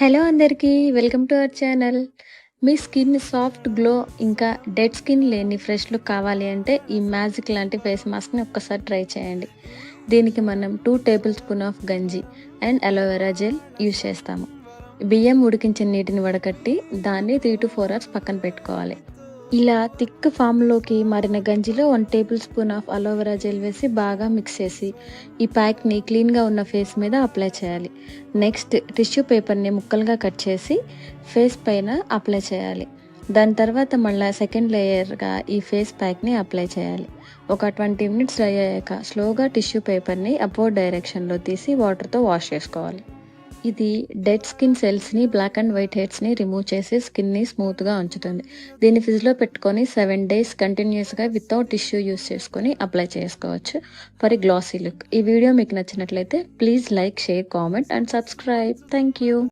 Hello అందరికీ welcome to our channel. Me skin soft glow ఇంకా dead skin లేని fresh look కావాలి అంటే ఈ మ్యాజిక్ లాంటి ఫేస్ మాస్క్ని ఒక్కసారి ట్రై చేయండి. దీనికి మనం 2 టేబుల్ స్పూన్ ఆఫ్ గంజి అండ్ అలోవెరా జెల్ యూజ్ చేస్తాము. బియ్యం ఉడికించిన నీటిని వడకట్టి దాన్ని 3 to 4 అవర్స్ పక్కన పెట్టుకోవాలి. ఇలా థిక్ ఫామ్లోకి మారిన గంజిలో 1 table spoon of aloe vera gel వేసి బాగా మిక్స్ చేసి ఈ ప్యాక్ని క్లీన్గా ఉన్న ఫేస్ మీద అప్లై చేయాలి. నెక్స్ట్ టిష్యూ పేపర్ని ముక్కలుగా కట్ చేసి ఫేస్ పైన అప్లై చేయాలి. దాని తర్వాత మళ్ళీ సెకండ్ లేయర్గా ఈ ఫేస్ ప్యాక్ని అప్లై చేయాలి. ఒక 20 మినిట్స్ డ్రై అయ్యాక స్లోగా టిష్యూ పేపర్ని అప్వర్డ్ డైరెక్షన్లో తీసి వాటర్తో వాష్ చేసుకోవాలి. ఇది డెడ్ స్కిన్ సెల్స్ని, బ్లాక్ అండ్ వైట్ హెడ్స్ని రిమూవ్ చేసి స్కిన్ని స్మూత్గా ఉంచుతుంది. దీన్ని ఫ్రిడ్జ్లో పెట్టుకొని 7 days కంటిన్యూస్గా వితౌట్ టిష్యూ యూస్ చేసుకొని అప్లై చేసుకోవచ్చు ఫర్ గ్లాసీ లుక్. ఈ వీడియో మీకు నచ్చినట్లయితే please like, share, comment and subscribe. Thank you.